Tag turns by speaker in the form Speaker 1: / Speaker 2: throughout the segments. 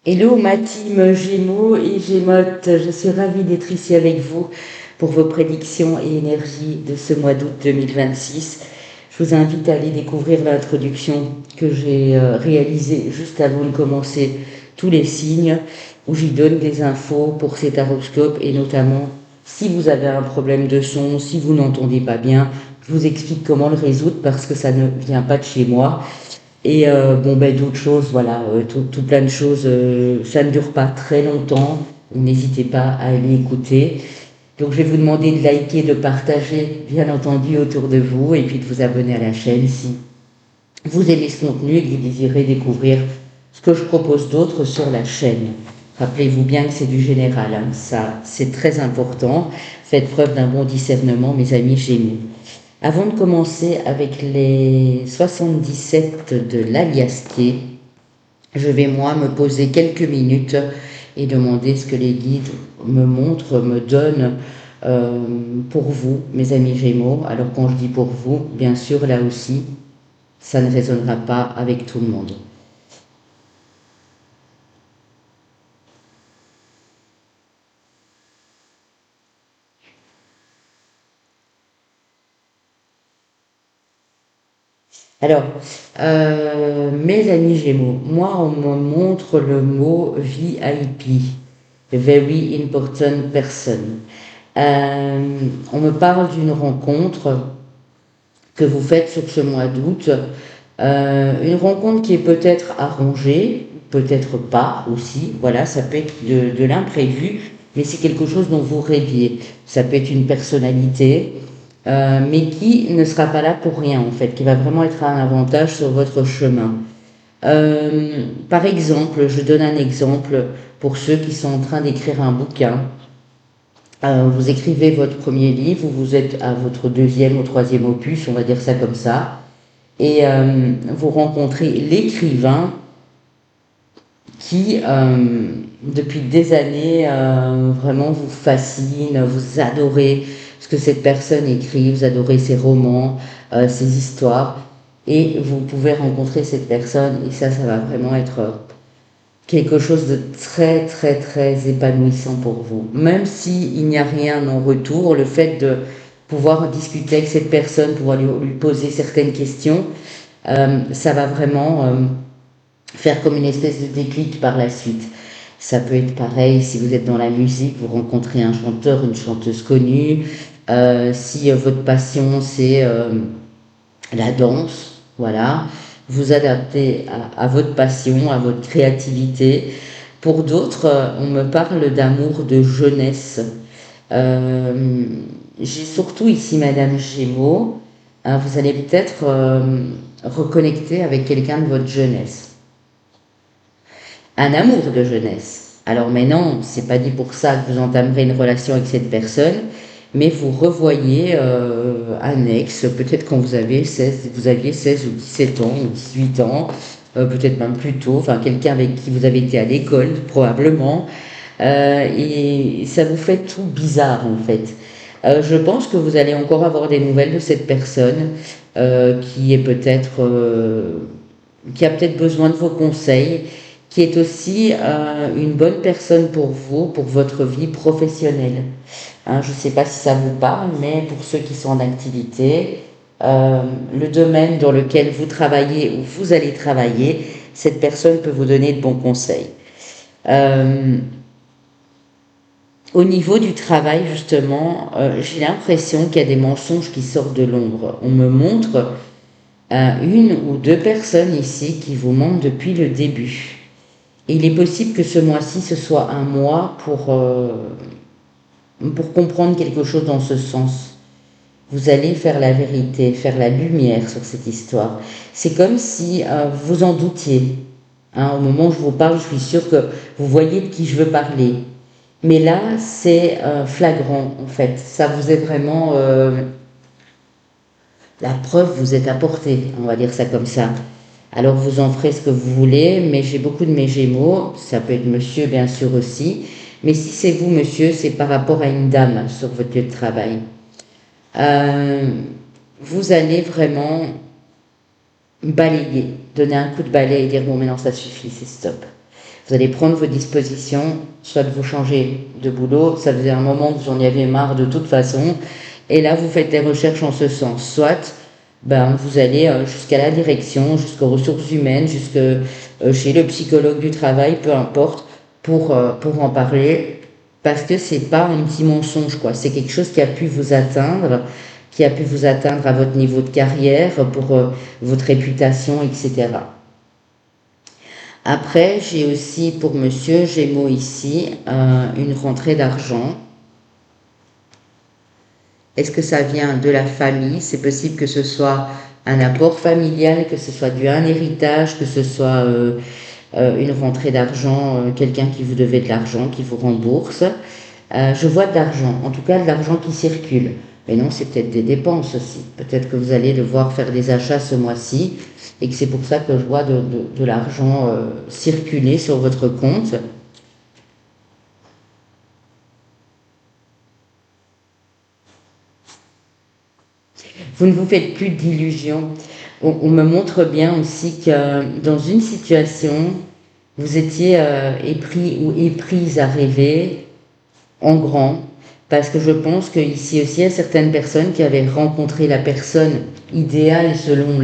Speaker 1: Hello ma team Gémeaux et Gémotes, je suis ravie d'être ici avec vous pour vos prédictions et énergies de ce mois d'août 2026. Je vous invite à aller découvrir l'introduction que j'ai réalisée juste avant de commencer tous les signes, où j'y donne des infos pour cet horoscope et notamment si vous avez un problème de son, si vous n'entendez pas bien, je vous explique comment le résoudre parce que ça ne vient pas de chez moi. Et bon, ben, d'autres choses, voilà, tout plein de choses, ça ne dure pas très longtemps. N'hésitez pas à aller écouter. Donc, je vais vous demander de liker, de partager, bien entendu, autour de vous, et puis de vous abonner à la chaîne si vous aimez ce contenu et que vous désirez découvrir ce que je propose d'autre sur la chaîne. Rappelez-vous bien que c'est du général, hein, ça, c'est très important. Faites preuve d'un bon discernement, mes amis Gémeaux. Avant de commencer avec les 77 de l'Aliasté, je vais moi me poser quelques minutes et demander ce que les guides me montrent, me donnent euh, pour vous, mes amis Gémeaux. Alors quand je dis pour vous, bien sûr, là aussi, ça ne résonnera pas avec tout le monde. Alors, mes amis Gémeaux, moi on me montre le mot VIP, Very Important Person. Euh, on me parle d'une rencontre que vous faites sur ce mois d'août, une rencontre qui est peut-être arrangée, peut-être pas aussi, voilà, ça peut être de l'imprévu, mais c'est quelque chose dont vous rêviez. Ça peut être une personnalité, mais qui ne sera pas là pour rien en fait, qui va vraiment être un avantage sur votre chemin. Par exemple, je donne un exemple pour ceux qui sont en train d'écrire un bouquin. Vous écrivez votre premier livre, vous êtes à votre deuxième ou troisième opus, on va dire ça comme ça, et vous rencontrez l'écrivain qui, depuis des années, vraiment vous fascine, vous adorez ce que cette personne écrit, vous adorez ses romans, ses histoires, et vous pouvez rencontrer cette personne, et ça va vraiment être quelque chose de très très très épanouissant pour vous. Même s'il n'y a rien en retour, le fait de pouvoir discuter avec cette personne, pouvoir lui poser certaines questions, ça va vraiment faire comme une espèce de déclic par la suite. Ça peut être pareil si vous êtes dans la musique, vous rencontrez un chanteur, une chanteuse connue, si votre passion c'est la danse, voilà, vous adaptez à votre passion, à votre créativité. Pour d'autres, on me parle d'amour de jeunesse. Euh, j'ai surtout ici Madame Gémeaux. Hein, vous allez peut-être reconnecter avec quelqu'un de votre jeunesse. Un amour de jeunesse. Alors mais non, c'est pas dit pour ça que vous entamerez une relation avec cette personne, mais vous revoyez un ex, peut-être quand vous aviez 16 ou 17 ans ou 18 ans, peut-être même plus tôt, enfin quelqu'un avec qui vous avez été à l'école probablement, et ça vous fait tout bizarre en fait. Je pense que vous allez encore avoir des nouvelles de cette personne qui est peut-être qui a peut-être besoin de vos conseils, qui est aussi une bonne personne pour vous, pour votre vie professionnelle. Hein, je ne sais pas si ça vous parle, mais pour ceux qui sont en activité, le domaine dans lequel vous travaillez ou vous allez travailler, cette personne peut vous donner de bons conseils. Euh, Au niveau du travail, justement, j'ai l'impression qu'il y a des mensonges qui sortent de l'ombre. On me montre une ou deux personnes ici qui vous mentent depuis le début. Et il est possible que ce mois-ci, ce soit un mois pour comprendre quelque chose dans ce sens. Vous allez faire la vérité, faire la lumière sur cette histoire. C'est comme si vous en doutiez. Hein, au moment où je vous parle, je suis sûre que vous voyez de qui je veux parler. Mais là, c'est flagrant, en fait. Ça vous est vraiment... la preuve vous est apportée, on va dire ça comme ça. Alors vous en ferez ce que vous voulez, mais j'ai beaucoup de mes gémeaux, ça peut être monsieur bien sûr aussi, mais si c'est vous monsieur, c'est par rapport à une dame sur votre lieu de travail. Euh, vous allez vraiment balayer, donner un coup de balai et dire bon maintenant ça suffit, c'est stop. Vous allez prendre vos dispositions, soit de vous changer de boulot, ça faisait un moment que vous en y avez marre de toute façon, et là vous faites des recherches en ce sens. Soit vous allez jusqu'à la direction, jusqu'aux ressources humaines, jusque chez le psychologue du travail, peu importe, pour en parler, parce que c'est pas un petit mensonge, quoi. C'est quelque chose qui a pu vous atteindre à votre niveau de carrière, pour votre réputation, etc. Après, j'ai aussi pour Monsieur Gémeaux ici une rentrée d'argent. Est-ce que ça vient de la famille? C'est possible que ce soit un apport familial, que ce soit dû à un héritage, que ce soit une rentrée d'argent, quelqu'un qui vous devait de l'argent, qui vous rembourse. Je vois de l'argent, en tout cas de l'argent qui circule. Mais non, c'est peut-être des dépenses aussi. Peut-être que vous allez devoir faire des achats ce mois-ci et que c'est pour ça que je vois de l'argent circuler sur votre compte. Vous ne vous faites plus d'illusions. On me montre bien aussi que dans une situation, vous étiez épris ou éprise à rêver en grand, parce que je pense qu'ici aussi, il y a certaines personnes qui avaient rencontré la personne idéale selon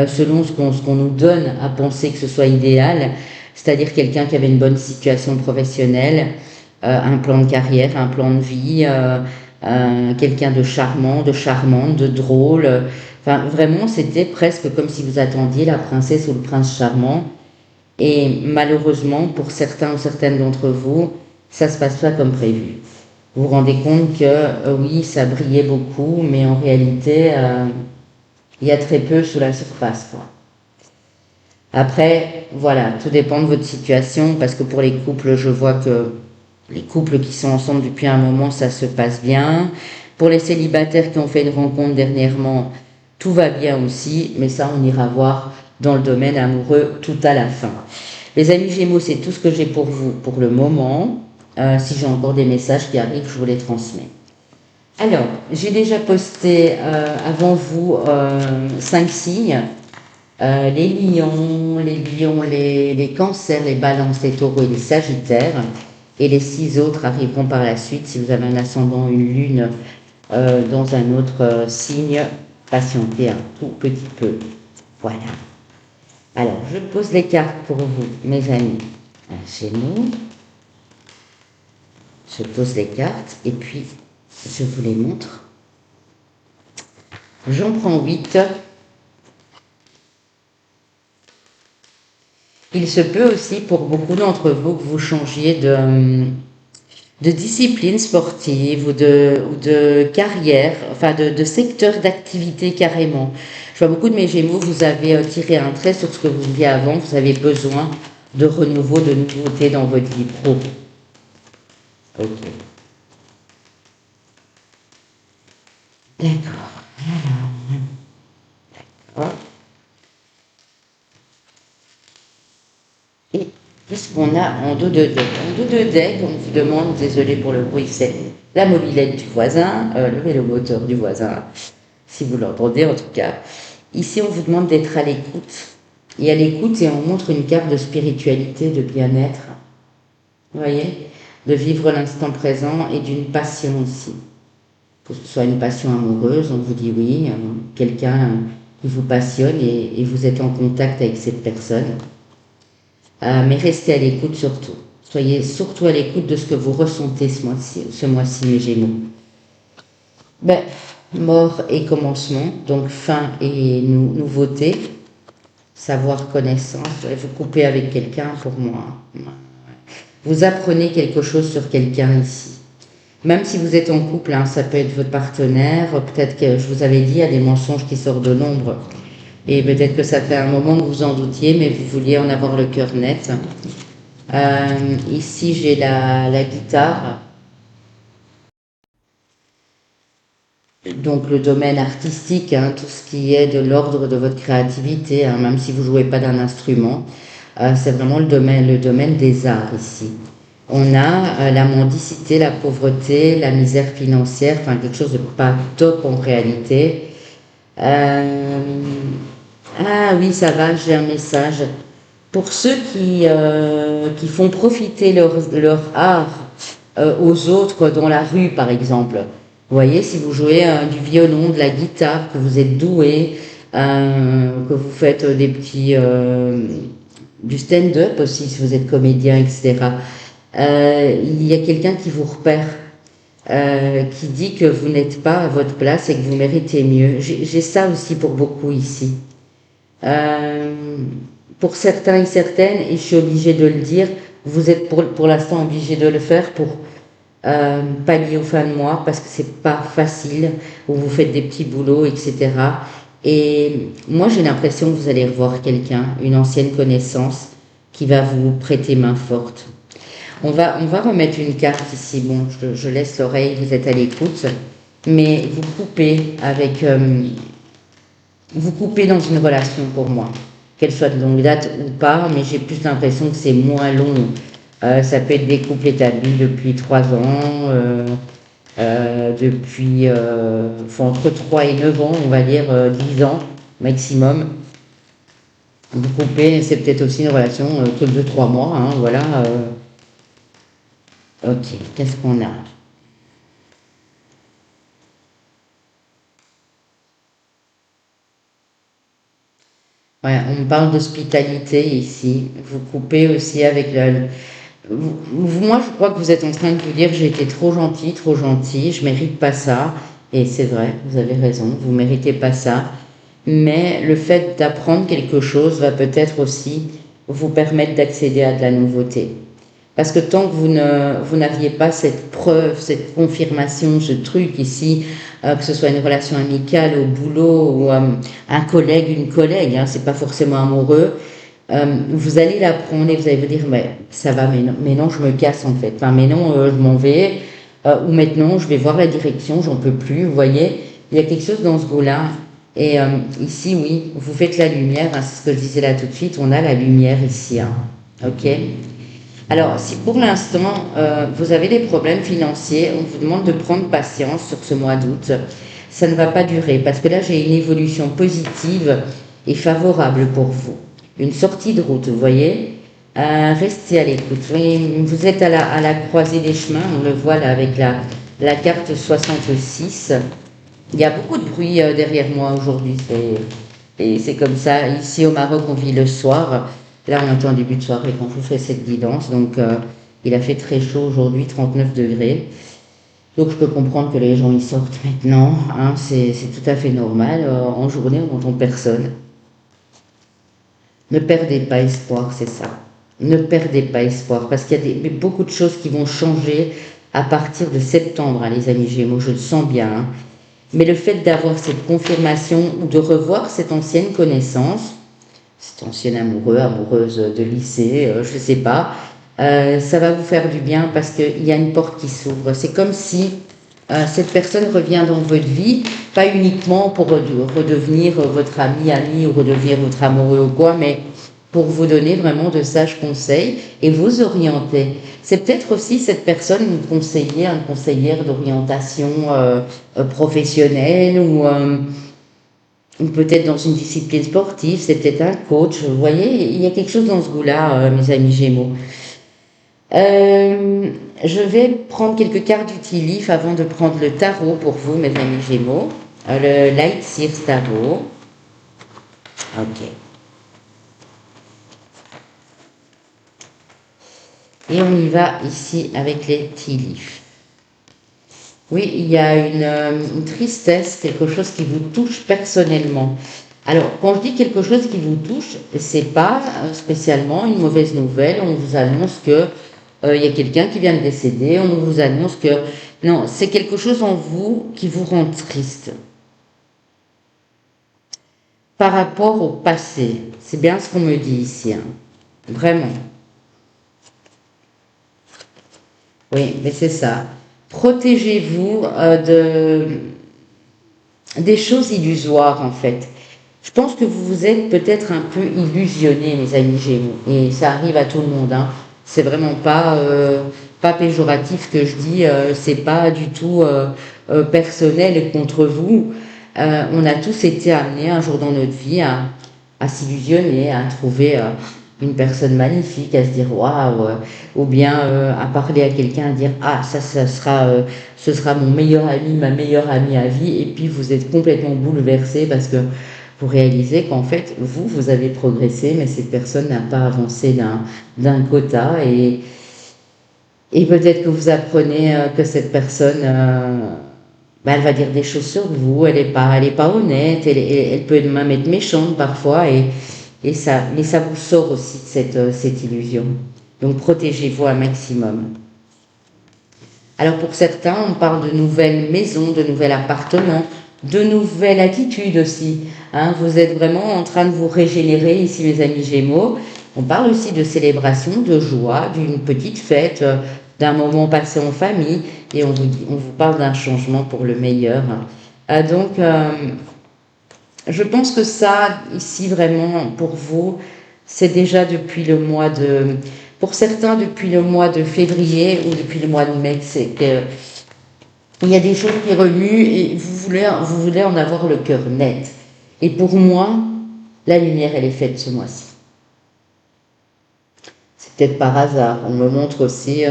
Speaker 1: selon ce qu'on nous donne à penser que ce soit idéal, c'est-à-dire quelqu'un qui avait une bonne situation professionnelle, un plan de carrière, un plan de vie, quelqu'un de charmant, de charmante, de drôle. Enfin, vraiment, c'était presque comme si vous attendiez la princesse ou le prince charmant. Et malheureusement, pour certains ou certaines d'entre vous, ça se passe pas comme prévu. Vous vous rendez compte que oui, ça brillait beaucoup, mais en réalité, il y a très peu sous la surface, quoi. Après, voilà, tout dépend de votre situation, parce que pour les couples, je vois que les couples qui sont ensemble depuis un moment, ça se passe bien. Pour les célibataires qui ont fait une rencontre dernièrement, tout va bien aussi, mais ça, on ira voir dans le domaine amoureux tout à la fin. Les amis Gémeaux, c'est tout ce que j'ai pour vous pour le moment. Si j'ai encore des messages qui arrivent, je vous les transmets. Alors, j'ai déjà posté avant vous 5 signes. Les lions, les cancers, les balances, les taureaux et les sagittaires. Et les 6 autres arriveront par la suite. Si vous avez un ascendant, une lune dans un autre signe, patientez un tout petit peu. Voilà. Alors, je pose les cartes pour vous, mes amis. Gémeaux. Je pose les cartes et puis je vous les montre. J'en prends 8. Il se peut aussi pour beaucoup d'entre vous que vous changiez de discipline sportive ou de carrière, enfin de secteur d'activité carrément. Je vois beaucoup de mes Gémeaux, vous avez tiré un trait sur ce que vous viviez avant, vous avez besoin de renouveau, de nouveauté dans votre vie pro. Ok. D'accord. D'accord. Et qu'est-ce qu'on a en dos de deck? En dos de deck, on vous demande, désolé pour le bruit, c'est la mobilette du voisin, le vélomoteur du voisin, si vous l'entendez en tout cas. Ici, on vous demande d'être à l'écoute. Et à l'écoute, et on montre une carte de spiritualité, de bien-être. Vous voyez? De vivre l'instant présent et d'une passion aussi. Que ce soit une passion amoureuse, on vous dit oui, quelqu'un qui vous passionne et vous êtes en contact avec cette personne. Mais restez à l'écoute surtout. Soyez surtout à l'écoute de ce que vous ressentez ce mois-ci, les Gémeaux. Mort et commencement, donc fin et nouveauté, savoir, connaissance. Vous coupez avec quelqu'un pour moi. Vous apprenez quelque chose sur quelqu'un ici. Même si vous êtes en couple, ça peut être votre partenaire, peut-être que je vous avais dit, il y a des mensonges qui sortent de l'ombre. Et peut-être que ça fait un moment que vous en doutiez, mais vous vouliez en avoir le cœur net. Ici, j'ai la guitare. Donc le domaine artistique, tout ce qui est de l'ordre de votre créativité, même si vous ne jouez pas d'un instrument. C'est vraiment le domaine des arts ici. On a la mendicité, la pauvreté, la misère financière, enfin quelque chose de pas top en réalité. Ah oui, ça va, j'ai un message. pour ceux qui font profiter leur art aux autres dans la rue, par exemple. Vous voyez, si vous jouez du violon, de la guitare, que vous êtes doué, que vous faites du stand-up aussi, si vous êtes comédien, etc. Il y a quelqu'un qui vous repère, qui dit que vous n'êtes pas à votre place et que vous méritez mieux. J'ai ça aussi pour beaucoup ici. Euh, pour certains et certaines, et je suis obligée de le dire, vous êtes pour l'instant obligé de le faire pour pallier aux fins de mois parce que c'est pas facile, où vous faites des petits boulots, etc. Et moi, j'ai l'impression que vous allez revoir quelqu'un, une ancienne connaissance, qui va vous prêter main forte. On va remettre une carte ici. Bon, je laisse l'oreille, vous êtes à l'écoute, mais vous coupez dans une relation pour moi, qu'elle soit de longue date ou pas, mais j'ai plus l'impression que c'est moins long. Ça peut être des couples établis depuis 3 ans, entre 3 et 9 ans, on va dire 10 ans maximum. Vous coupez, c'est peut-être aussi une relation que de 3 mois, hein, voilà. Ok, qu'est-ce qu'on a? Ouais, on me parle d'hospitalité ici. Vous coupez aussi avec moi, je crois que vous êtes en train de vous dire j'ai été trop gentil, je mérite pas ça. Et c'est vrai, vous avez raison, vous méritez pas ça. Mais le fait d'apprendre quelque chose va peut-être aussi vous permettre d'accéder à de la nouveauté. Parce que tant que vous n'aviez pas cette preuve, cette confirmation, ce truc ici, que ce soit une relation amicale au boulot ou un collègue, une collègue, hein, c'est pas forcément amoureux, vous allez l'apprendre et vous allez vous dire, mais ça va, mais non, je me casse en fait. Enfin, mais non, je m'en vais. Ou maintenant, je vais voir la direction, j'en peux plus. Vous voyez, il y a quelque chose dans ce goût-là. Et ici, oui, vous faites la lumière, hein, c'est ce que je disais là tout de suite, on a la lumière ici. Hein, ok. Alors, si pour l'instant, vous avez des problèmes financiers, on vous demande de prendre patience sur ce mois d'août. Ça ne va pas durer parce que là, j'ai une évolution positive et favorable pour vous. Une sortie de route, vous voyez. Restez à l'écoute. Vous êtes à la croisée des chemins, on le voit là avec la carte 66. Il y a beaucoup de bruit derrière moi aujourd'hui. Et c'est comme ça. Ici au Maroc, on vit le soir. Là, on est en début de soirée quand je vous fais cette guidance. Donc, il a fait très chaud aujourd'hui, 39 degrés. Donc, je peux comprendre que les gens y sortent maintenant. Hein, c'est tout à fait normal. En journée, on n'entend personne. Ne perdez pas espoir, c'est ça. Ne perdez pas espoir parce qu'il y a beaucoup de choses qui vont changer à partir de septembre, hein, les amis Gémeaux. Je le sens bien. Hein. Mais le fait d'avoir cette confirmation ou de revoir cette ancienne connaissance, cette ancienne amoureuse de lycée, je ne sais pas, ça va vous faire du bien parce qu'il y a une porte qui s'ouvre. C'est comme si cette personne revient dans votre vie, pas uniquement pour redevenir votre ami ou redevenir votre amoureux ou quoi, mais pour vous donner vraiment de sages conseils et vous orienter. C'est peut-être aussi cette personne, une conseillère d'orientation professionnelle ou peut-être dans une discipline sportive, c'est peut-être un coach. Vous voyez, il y a quelque chose dans ce goût-là, mes amis Gémeaux. Je vais prendre quelques cartes du Tea Leaf avant de prendre le tarot pour vous, mes amis Gémeaux. Le Light Sears Tarot. Ok. Et on y va ici avec les Tea Leaf. Oui, il y a une tristesse, quelque chose qui vous touche personnellement. Alors, quand je dis quelque chose qui vous touche, c'est pas spécialement une mauvaise nouvelle. On vous annonce que il y a quelqu'un qui vient de décéder. On vous annonce que non, c'est quelque chose en vous qui vous rend triste par rapport au passé. C'est bien ce qu'on me dit ici, hein. Vraiment. Oui, mais c'est ça. Protégez-vous des choses illusoires, en fait. Je pense que vous vous êtes peut-être un peu illusionné, mes amis Gémeaux. Et ça arrive à tout le monde, hein. C'est vraiment pas péjoratif ce que je dis. C'est pas du tout personnel et contre vous. On a tous été amenés un jour dans notre vie à s'illusionner, à trouver une personne magnifique, à se dire waouh, ou bien à parler à quelqu'un, à dire ah ça sera, ce sera mon meilleur ami, ma meilleure amie à vie, et puis vous êtes complètement bouleversé parce que vous réalisez qu'en fait vous avez progressé, mais cette personne n'a pas avancé d'un quota, et peut-être que vous apprenez que cette personne bah, elle va dire des choses sur vous, elle est pas honnête, elle peut même être méchante parfois, mais ça vous sort aussi de cette illusion. Donc protégez-vous un maximum. Alors pour certains, on parle de nouvelles maisons, de nouveaux appartements, de nouvelles attitudes aussi. Hein. Vous êtes vraiment en train de vous régénérer ici, mes amis Gémeaux. On parle aussi de célébration, de joie, d'une petite fête, d'un moment passé en famille, et on vous parle d'un changement pour le meilleur. Donc, je pense que ça, ici, vraiment, pour vous, c'est déjà depuis le mois de... Pour certains, depuis le mois de février ou depuis le mois de mai, c'est que il y a des choses qui remuent et vous voulez en avoir le cœur net. Et pour moi, la lumière, elle est faite ce mois-ci. C'est peut-être par hasard. On me montre aussi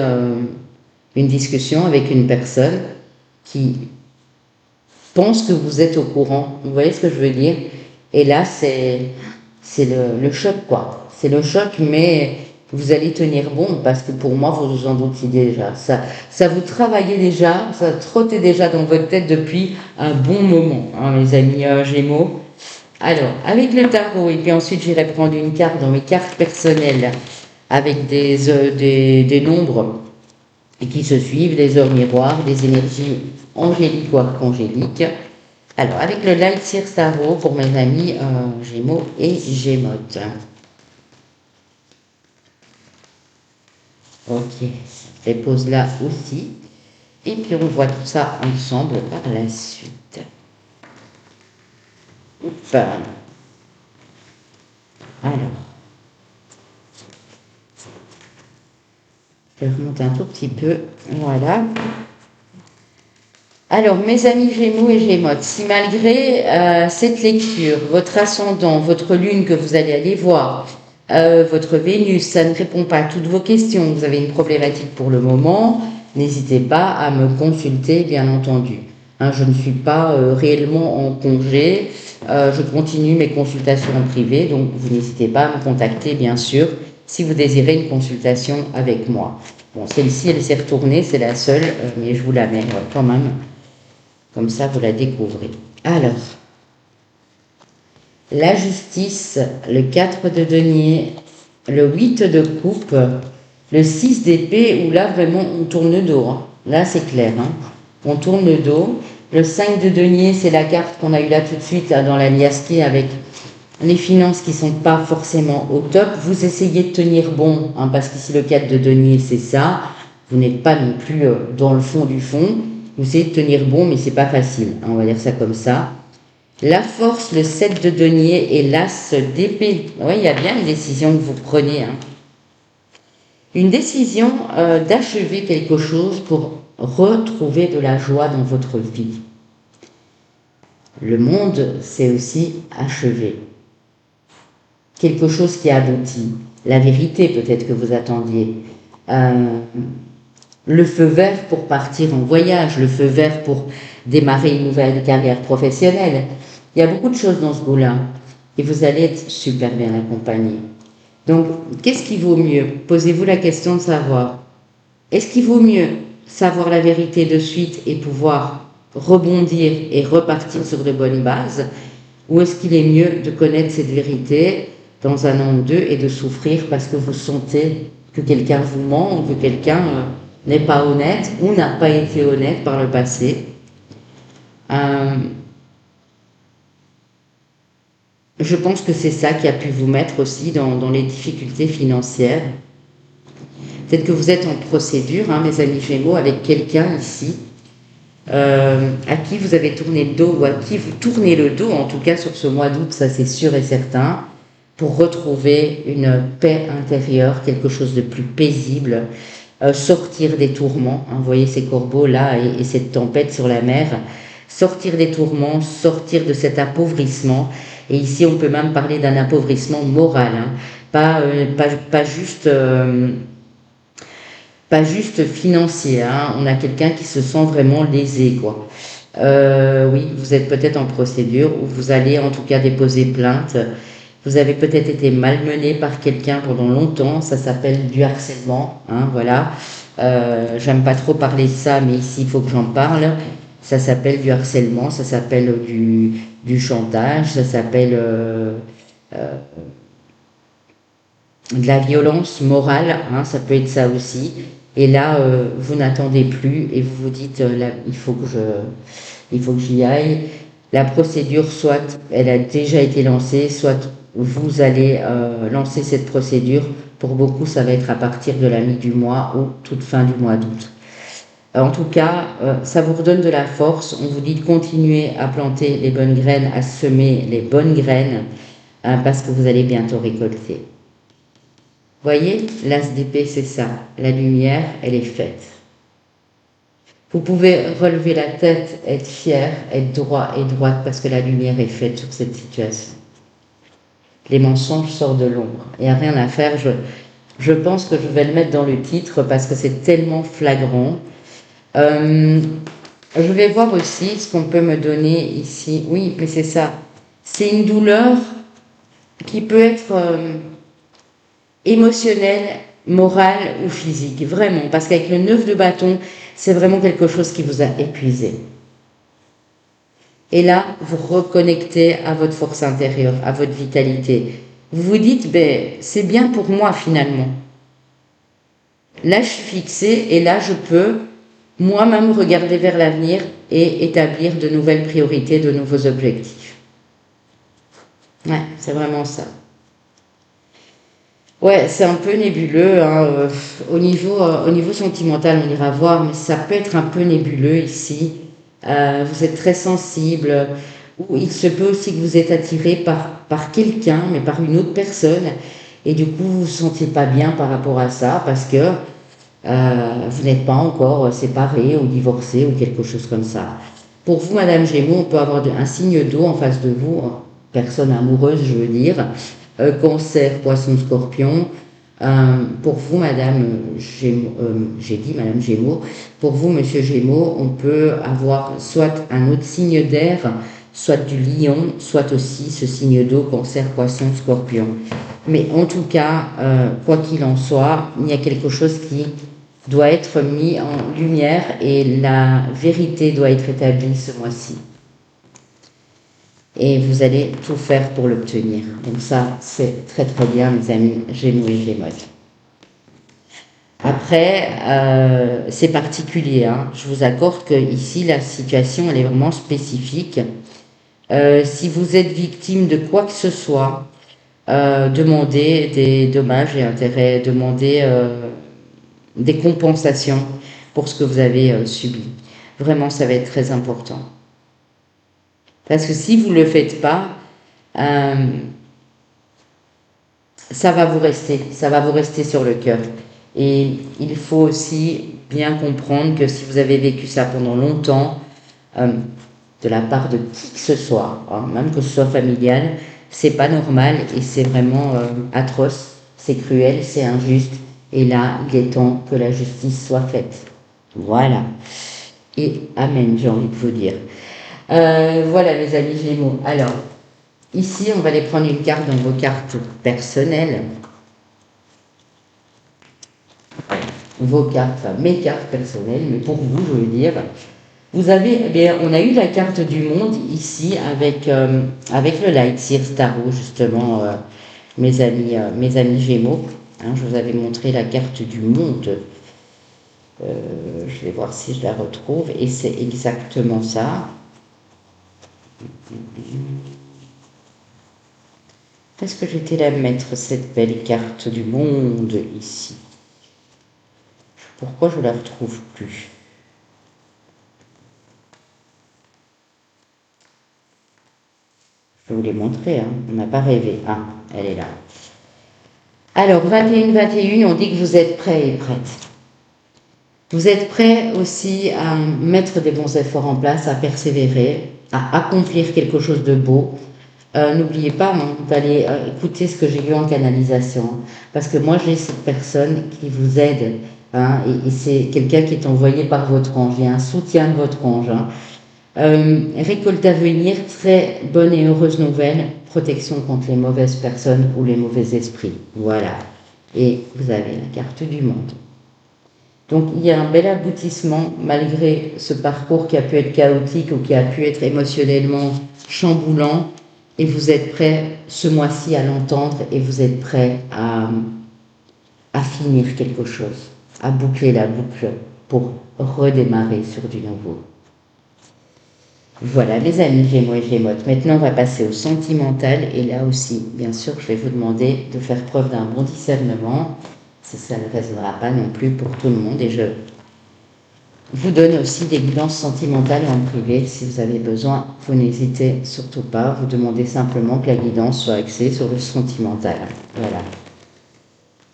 Speaker 1: une discussion avec une personne qui pense que vous êtes au courant. Vous voyez ce que je veux dire? Et là, c'est le choc, quoi. C'est le choc, mais vous allez tenir bon, parce que pour moi, vous vous en doutiez déjà. Ça vous travaillait déjà, ça trottait déjà dans votre tête depuis un bon moment, hein, mes amis Gémeaux. Alors, avec le tarot, et puis ensuite j'irai prendre une carte dans mes cartes personnelles, avec des nombres qui se suivent, des heures miroirs, des énergies angéliques ou archangéliques. Alors, avec le Light Seer Tarot pour mes amis Gémeaux et Gémotes. Ok, je les pose là aussi. Et puis on voit tout ça ensemble par la suite. Oups. Alors, je remonte un tout petit peu. Voilà. Alors, mes amis Gémeaux et Gémotes, si malgré cette lecture, votre ascendant, votre lune que vous allez aller voir, votre Vénus, ça ne répond pas à toutes vos questions, vous avez une problématique pour le moment, n'hésitez pas à me consulter, bien entendu. Hein, je ne suis pas réellement en congé, je continue mes consultations en privé, donc vous n'hésitez pas à me contacter, bien sûr, si vous désirez une consultation avec moi. Bon, celle-ci, elle s'est retournée, c'est la seule, mais je vous la mets quand même. Comme ça, vous la découvrez. Alors, la justice, le 4 de denier, le 8 de coupe, le 6 d'épée, où là, vraiment, on tourne le dos. Hein. Là, c'est clair. Hein. On tourne le dos. Le 5 de denier, c'est la carte qu'on a eue là tout de suite, là, dans la liasquée, avec les finances qui ne sont pas forcément au top. Vous essayez de tenir bon, hein, parce qu'ici, le 4 de denier, c'est ça. Vous n'êtes pas non plus dans le fond du fond. Vous essayez de tenir bon, mais c'est pas facile. Hein, on va dire ça comme ça. La force, le 7 de denier et l'as d'épée. Oui, il y a bien une décision que vous prenez. Hein. Une décision d'achever quelque chose pour retrouver de la joie dans votre vie. Le monde, c'est aussi achever. Quelque chose qui aboutit. La vérité, peut-être que vous attendiez. Le feu vert pour partir en voyage, le feu vert pour démarrer une nouvelle carrière professionnelle. Il y a beaucoup de choses dans ce goût-là. Et vous allez être super bien accompagné. Donc, qu'est-ce qui vaut mieux? Posez-vous la question de savoir. Est-ce qu'il vaut mieux savoir la vérité de suite et pouvoir rebondir et repartir sur de bonnes bases? Ou est-ce qu'il est mieux de connaître cette vérité dans un an ou deux et de souffrir parce que vous sentez que quelqu'un vous ment ou que quelqu'un n'est pas honnête ou n'a pas été honnête par le passé? Je pense que c'est ça qui a pu vous mettre aussi dans les difficultés financières. Peut-être que vous êtes en procédure, hein, mes amis Gémeaux, avec quelqu'un ici, à qui vous avez tourné le dos, ou à qui vous tournez le dos, en tout cas sur ce mois d'août, ça c'est sûr et certain, pour retrouver une paix intérieure, quelque chose de plus paisible, sortir des tourments. Hein, vous voyez ces corbeaux là et cette tempête sur la mer, sortir des tourments, sortir de cet appauvrissement Et ici, on peut même parler d'un appauvrissement moral, hein. Pas juste financier, hein. On a quelqu'un qui se sent vraiment lésé, quoi. Oui, vous êtes peut-être en procédure ou vous allez en tout cas déposer plainte. Vous avez peut-être été malmené par quelqu'un pendant longtemps, ça s'appelle du harcèlement, hein, voilà. J'aime pas trop parler de ça, mais ici il faut que j'en parle. Ça s'appelle du harcèlement, ça s'appelle du chantage, ça s'appelle euh, de la violence morale, hein, ça peut être ça aussi. Et là, vous n'attendez plus et vous vous dites, là, il faut que j'y aille. La procédure, soit elle a déjà été lancée, soit vous allez lancer cette procédure. Pour beaucoup, ça va être à partir de la mi du mois ou toute fin du mois d'août. En tout cas, ça vous redonne de la force. On vous dit de continuer à planter les bonnes graines, à semer les bonnes graines, hein, parce que vous allez bientôt récolter. Voyez, l'as d'épée, c'est ça. La lumière, elle est faite. Vous pouvez relever la tête, être fier, être droit et droite, parce que la lumière est faite sur cette situation. Les mensonges sortent de l'ombre. Il n'y a rien à faire. Je pense que je vais le mettre dans le titre parce que c'est tellement flagrant. Je vais voir aussi ce qu'on peut me donner ici. Oui, mais c'est ça. C'est une douleur qui peut être émotionnelle, morale ou physique. Vraiment. Parce qu'avec le 9 de bâton, c'est vraiment quelque chose qui vous a épuisé. Et là, vous reconnectez à votre force intérieure, à votre vitalité. Vous vous dites, ben, c'est bien pour moi finalement. Là, je suis fixée et là, je peux moi-même regarder vers l'avenir et établir de nouvelles priorités, de nouveaux objectifs. Ouais, c'est vraiment ça. Ouais, c'est un peu nébuleux, hein. Au niveau sentimental, on ira voir, mais ça peut être un peu nébuleux ici. Vous êtes très sensible, ou il se peut aussi que vous êtes attiré par quelqu'un, mais par une autre personne, et du coup, vous vous sentez pas bien par rapport à ça, parce que vous n'êtes pas encore séparé ou divorcé ou quelque chose comme ça. Pour vous, Madame Gémeaux, on peut avoir un signe d'eau en face de vous, personne amoureuse, je veux dire, Cancer, Poisson, Scorpion. Pour vous, Madame Gémeaux, j'ai dit Madame Gémeaux, pour vous, Monsieur Gémeaux, on peut avoir soit un autre signe d'air, soit du lion, soit aussi ce signe d'eau, Cancer, Poisson, Scorpion. Mais en tout cas, quoi qu'il en soit, il y a quelque chose qui doit être mis en lumière et la vérité doit être établie ce mois-ci. Et vous allez tout faire pour l'obtenir. Donc ça, c'est très très bien, mes amis Gémeaux et Gémeaux. Après, c'est particulier, hein. Je vous accorde que ici la situation, elle est vraiment spécifique. Si vous êtes victime de quoi que ce soit, demandez des dommages et intérêts, demandez des compensations pour ce que vous avez subi. Vraiment, ça va être très important. Parce que si vous ne le faites pas, ça va vous rester sur le cœur. Et il faut aussi bien comprendre que si vous avez vécu ça pendant longtemps, de la part de qui que ce soit, hein, même que ce soit familial, c'est pas normal et c'est vraiment atroce, c'est cruel, c'est injuste. Et là, il est temps que la justice soit faite. Voilà. Et amen, j'ai envie de vous dire. Voilà, mes amis Gémeaux. Alors, ici, on va aller prendre une carte dans vos cartes personnelles. Vos cartes, enfin mes cartes personnelles, mais pour vous, je veux dire. Vous avez, eh bien, on a eu la carte du monde ici avec le Light Seer Tarot, justement, mes amis Gémeaux. Hein, je vous avais montré la carte du monde. Je vais voir si je la retrouve. Et c'est exactement ça. Est-ce que j'étais la mettre, cette belle carte du monde ici? Pourquoi je ne la retrouve plus? Je vais vous les montrer, hein. On n'a pas rêvé. Ah, elle est là. Alors, 21-21, on dit que vous êtes prêts et prêtes. Vous êtes prêts aussi à mettre des bons efforts en place, à persévérer, à accomplir quelque chose de beau. N'oubliez pas d'aller écouter ce que j'ai vu en canalisation, hein, parce que moi j'ai cette personne qui vous aide, hein, et c'est quelqu'un qui est envoyé par votre ange, il y a un soutien de votre ange. Hein. Récolte à venir, très bonne et heureuse nouvelle, protection contre les mauvaises personnes ou les mauvais esprits. Voilà. Et vous avez la carte du monde. Donc il y a un bel aboutissement malgré ce parcours qui a pu être chaotique ou qui a pu être émotionnellement chamboulant. Et vous êtes prêt ce mois-ci à l'entendre et vous êtes prêt à finir quelque chose, à boucler la boucle pour redémarrer sur du nouveau. Voilà les amis Gémeaux et Gémeaux. Maintenant on va passer au sentimental et là aussi, bien sûr, je vais vous demander de faire preuve d'un bon discernement. Ça ne résonnera pas non plus pour tout le monde et je vous donne aussi des guidances sentimentales en privé. Si vous avez besoin, vous n'hésitez surtout pas. Vous demandez simplement que la guidance soit axée sur le sentimental. Voilà.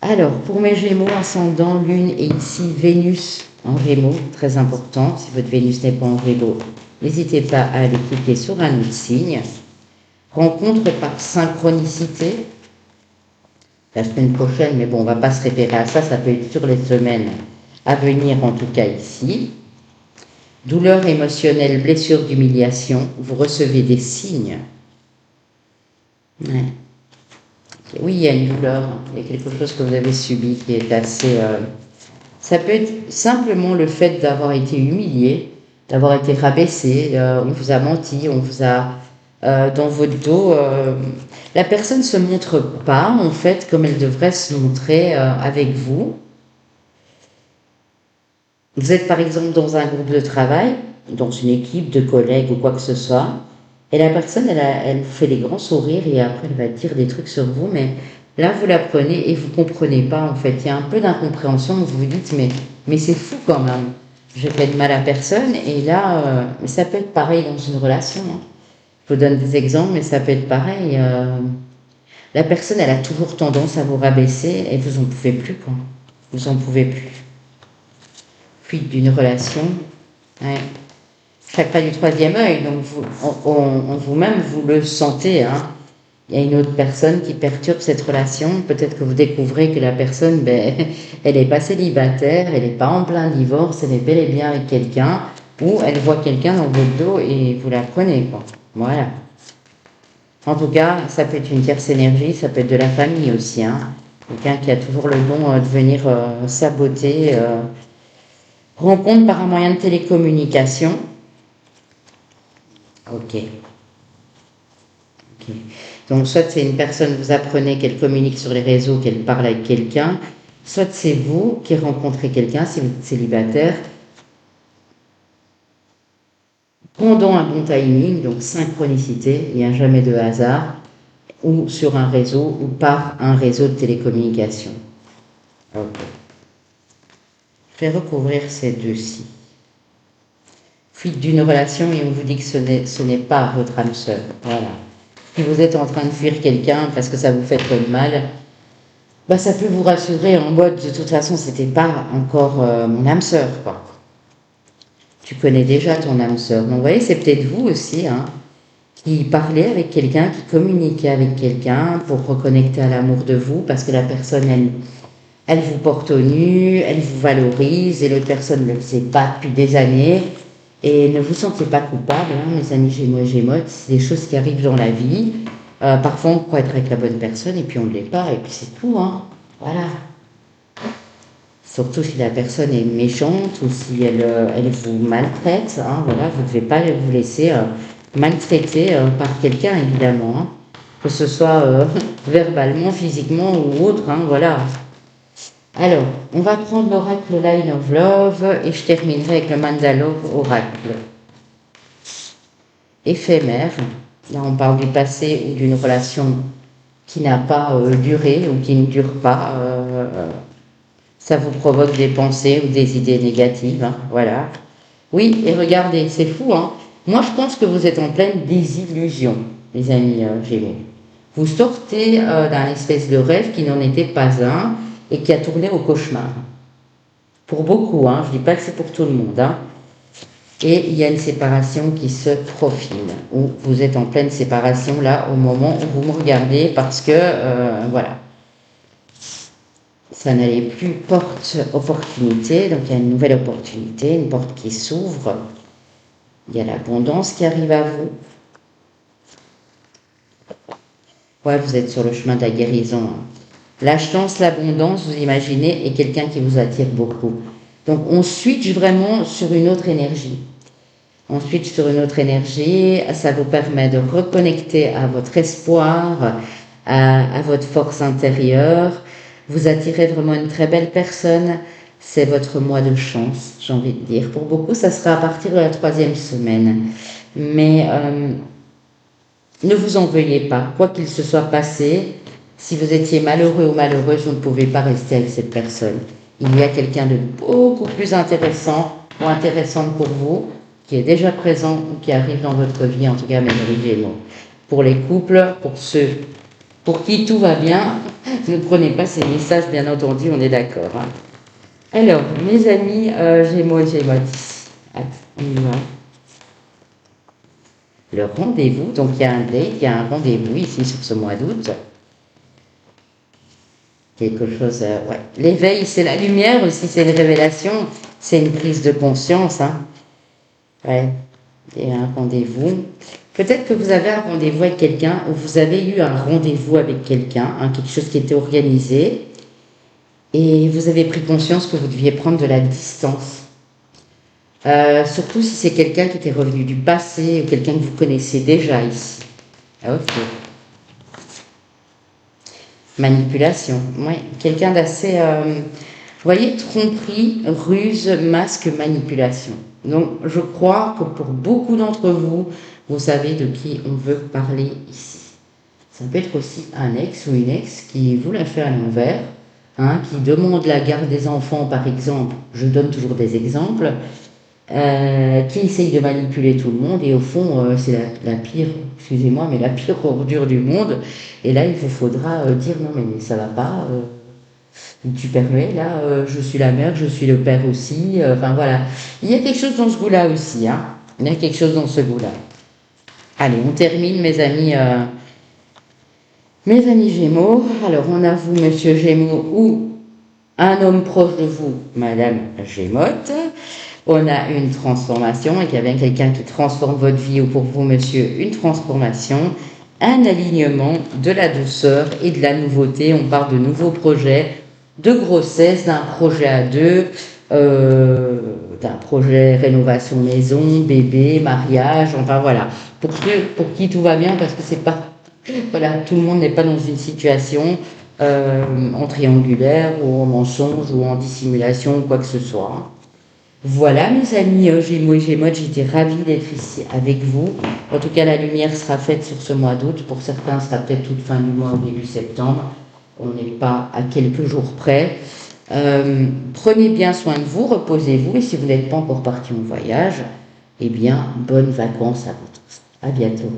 Speaker 1: Alors, pour mes Gémeaux, ascendant, Lune et ici Vénus en Gémeaux, très important. Si votre Vénus n'est pas en Gémeaux, n'hésitez pas à aller cliquer sur un autre signe. Rencontre par synchronicité. La semaine prochaine, mais bon, on ne va pas se référer à ça, ça peut être sur les semaines à venir, en tout cas ici. Douleur émotionnelle, blessure d'humiliation, vous recevez des signes. Ouais. Oui, il y a une douleur, il y a quelque chose que vous avez subi qui est assez... Ça peut être simplement le fait d'avoir été humilié, d'avoir été rabaissé, on vous a menti, on vous a... dans votre dos, la personne ne se montre pas, en fait, comme elle devrait se montrer avec vous. Vous êtes par exemple dans un groupe de travail, dans une équipe de collègues ou quoi que ce soit, et la personne, elle vous fait des grands sourires et après elle va dire des trucs sur vous, mais là vous la prenez et vous ne comprenez pas en fait. Il y a un peu d'incompréhension, vous vous dites mais c'est fou quand même. Je fais de mal à personne et là, mais ça peut être pareil dans une relation. Hein. Je vous donne des exemples, mais ça peut être pareil. La personne, elle a toujours tendance à vous rabaisser et vous en pouvez plus quoi. Vous en pouvez plus. Fuite d'une relation. Ouais. Chakra du troisième œil, donc en vous-même, vous le sentez. Hein. Il y a une autre personne qui perturbe cette relation. Peut-être que vous découvrez que la personne, elle n'est pas célibataire, elle n'est pas en plein divorce, elle est bel et bien avec quelqu'un, ou elle voit quelqu'un dans votre dos et vous la prenez. Quoi. Voilà. En tout cas, ça peut être une tierce énergie, ça peut être de la famille aussi. Hein. Quelqu'un qui a toujours le don de venir saboter. Rencontre par un moyen de télécommunication. Ok. Donc, soit c'est une personne, vous apprenez qu'elle communique sur les réseaux, qu'elle parle avec quelqu'un, soit c'est vous qui rencontrez quelqu'un, si vous êtes célibataire, pendant un bon timing, donc synchronicité, il n'y a jamais de hasard, ou sur un réseau, ou par un réseau de télécommunication. Ok. Je vais recouvrir ces deux-ci. Fuite d'une relation et on vous dit que ce n'est pas votre âme sœur. Voilà. Si vous êtes en train de fuir quelqu'un parce que ça vous fait trop de mal, ça peut vous rassurer en mode de toute façon c'était pas encore mon âme sœur quoi. Tu connais déjà ton âme sœur. Donc vous voyez c'est peut-être vous aussi hein, qui parlez avec quelqu'un, qui communiquez avec quelqu'un pour reconnecter à l'amour de vous parce que la personne elle vous porte au nu, elle vous valorise et l'autre personne ne le sait pas depuis des années. Et ne vous sentez pas coupable, hein, mes amis Gémeaux et Gémeaux, c'est des choses qui arrivent dans la vie. Parfois, on croit être avec la bonne personne et puis on ne l'est pas, et puis c'est tout. Hein. Voilà. Surtout si la personne est méchante ou si elle vous maltraite. Hein, voilà, vous ne devez pas vous laisser maltraiter par quelqu'un, évidemment. Hein, que ce soit verbalement, physiquement ou autre. Hein, voilà. Alors, on va prendre l'oracle Line of Love et je terminerai avec le Mandala Oracle. Éphémère, là on parle du passé ou d'une relation qui n'a pas duré ou qui ne dure pas. Ça vous provoque des pensées ou des idées négatives, hein, voilà. Oui, et regardez, c'est fou, hein. Moi je pense que vous êtes en pleine désillusion, les amis Gémeaux. Vous sortez d'un espèce de rêve qui n'en était pas un, et qui a tourné au cauchemar. Pour beaucoup, hein, je ne dis pas que c'est pour tout le monde. Hein. Et il y a une séparation qui se profile, ou vous êtes en pleine séparation là au moment où vous me regardez parce que, voilà, ça n'allait plus porte opportunité, donc il y a une nouvelle opportunité, une porte qui s'ouvre, il y a l'abondance qui arrive à vous. Ouais, vous êtes sur le chemin de la guérison, hein. La chance, l'abondance, vous imaginez, est quelqu'un qui vous attire beaucoup. Donc on switch vraiment sur une autre énergie. On switch sur une autre énergie, ça vous permet de reconnecter à votre espoir, à votre force intérieure. Vous attirez vraiment une très belle personne. C'est votre mois de chance, j'ai envie de dire. Pour beaucoup, ça sera à partir de la 3e semaine. Mais ne vous en veuillez pas, quoi qu'il se soit passé. Si vous étiez malheureux ou malheureuse, vous ne pouvez pas rester avec cette personne. Il y a quelqu'un de beaucoup plus intéressant ou intéressante pour vous, qui est déjà présent ou qui arrive dans votre vie, en tout cas mes amis Gémeaux. Pour les couples, pour ceux pour qui tout va bien, ne prenez pas ces messages, bien entendu, on est d'accord, hein. Alors, mes amis Gémeaux et Gémeaux, on y va. Le rendez-vous, donc il y a un date, il y a un rendez-vous ici sur ce mois d'août. Quelque chose, ouais. L'éveil, c'est la lumière aussi, c'est une révélation, c'est une prise de conscience, hein. Ouais, il y a un rendez-vous. Peut-être que vous avez un rendez-vous avec quelqu'un, ou vous avez eu un rendez-vous avec quelqu'un, hein, quelque chose qui était organisé, et vous avez pris conscience que vous deviez prendre de la distance. Surtout si c'est quelqu'un qui était revenu du passé, ou quelqu'un que vous connaissez déjà ici. Ok. Manipulation, oui. Quelqu'un d'assez, vous voyez, tromperie, ruse, masque, manipulation. Donc, je crois que pour beaucoup d'entre vous, vous savez de qui on veut parler ici. Ça peut être aussi un ex ou une ex qui vous l'a fait à l'envers, hein, qui demande la garde des enfants, par exemple. Je donne toujours des exemples. Qui essaye de manipuler tout le monde et au fond c'est la pire, excusez-moi, mais la pire ordure du monde. Et là il vous faudra dire non mais ça va pas, tu permets, là je suis la mère, je suis le père aussi, enfin voilà. Il y a quelque chose dans ce goût-là aussi, hein. Il y a quelque chose dans ce goût-là. Allez, on termine mes amis Gémeaux. Alors on a vous, monsieur Gémeaux, ou un homme proche de vous, madame Gémotte. On a une transformation, et qu'il y a bien quelqu'un qui transforme votre vie, ou pour vous, monsieur, une transformation, un alignement, de la douceur et de la nouveauté. On parle de nouveaux projets, de grossesse, d'un projet à deux, d'un projet rénovation maison, bébé, mariage, enfin voilà. Pour ceux pour qui tout va bien, parce que c'est pas, voilà, tout le monde n'est pas dans une situation en triangulaire, ou en mensonge, ou en dissimulation, ou quoi que ce soit. Voilà mes amis Gémeaux et Gémeaux, j'étais ravie d'être ici avec vous. En tout cas, la lumière sera faite sur ce mois d'août. Pour certains, ce sera peut-être toute fin du mois ou début septembre. On n'est pas à quelques jours près. Prenez bien soin de vous, reposez-vous. Et si vous n'êtes pas encore parti en voyage, eh bien, bonnes vacances à vous tous. À bientôt.